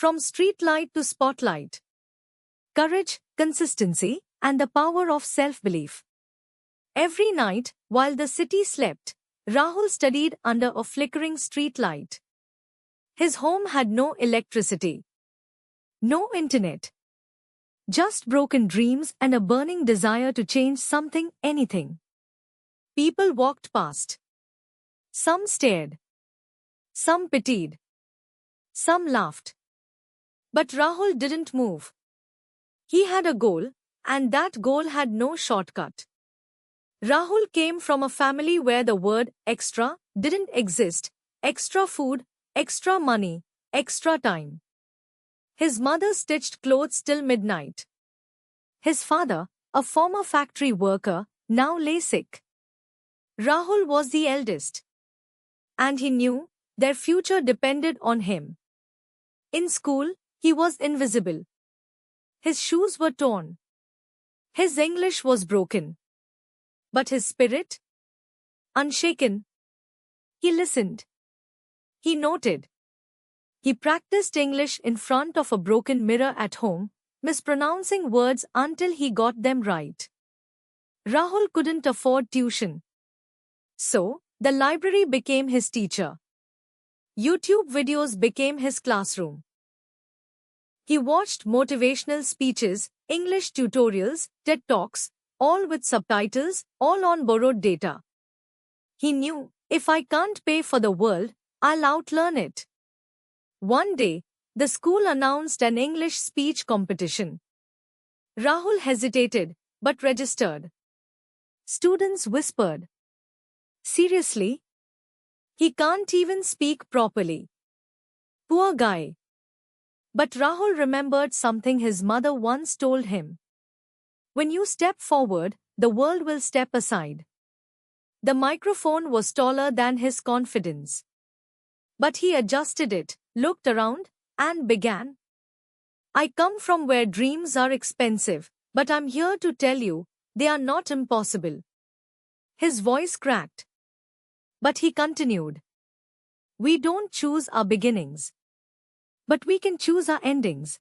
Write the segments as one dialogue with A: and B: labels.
A: From streetlight to spotlight. Courage, consistency, and the power of self-belief. Every night, while the city slept, Rahul studied under a flickering streetlight. His home had no electricity, no internet, just broken dreams and a burning desire to change something, anything. People walked past. Some stared. Some pitied. Some laughed. But Rahul didn't move. He had a goal, and that goal had no shortcut. Rahul came from a family where the word extra didn't exist. Extra food, extra money, extra time. His mother stitched clothes till midnight. His father, a former factory worker, now lay sick. Rahul was the eldest. And he knew their future depended on him. In school, he was invisible. His shoes were torn. His English was broken. But his spirit? Unshaken. He listened. He noted. He practiced English in front of a broken mirror at home, mispronouncing words until he got them right. Rahul couldn't afford tuition. So, the library became his teacher. YouTube videos became his classroom. He watched motivational speeches, English tutorials, TED Talks, all with subtitles, all on borrowed data. He knew, if I can't pay for the world, I'll outlearn it. One day, the school announced an English speech competition. Rahul hesitated, but registered. Students whispered. Seriously? He can't even speak properly. Poor guy. But Rahul remembered something his mother once told him. When you step forward, the world will step aside. The microphone was taller than his confidence. But he adjusted it, looked around, and began. I come from where dreams are expensive, but I'm here to tell you, they are not impossible. His voice cracked. But he continued. We don't choose our beginnings. But we can choose our endings.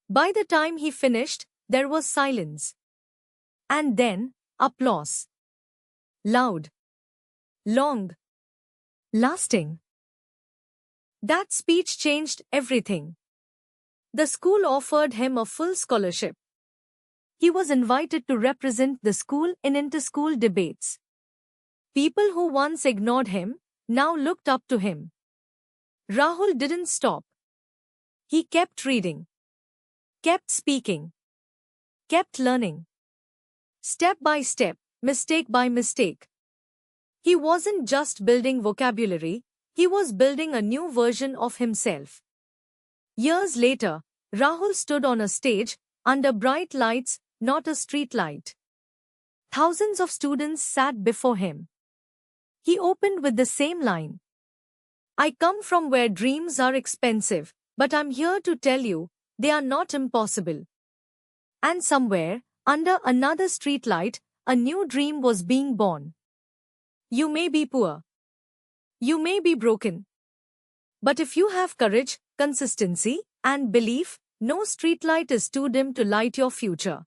A: By the time he finished, there was silence. And then, applause. Loud. Long. Lasting. That speech changed everything. The school offered him a full scholarship. He was invited to represent the school in inter-school debates. People who once ignored him, now looked up to him. Rahul didn't stop. He kept reading. Kept speaking. Kept learning. Step by step, mistake by mistake. He wasn't just building vocabulary, he was building a new version of himself. Years later, Rahul stood on a stage, under bright lights, not a street light. Thousands of students sat before him. He opened with the same line. I come from where dreams are expensive, but I'm here to tell you, they are not impossible. And somewhere, under another streetlight, a new dream was being born. You may be poor. You may be broken. But if you have courage, consistency, and belief, no streetlight is too dim to light your future.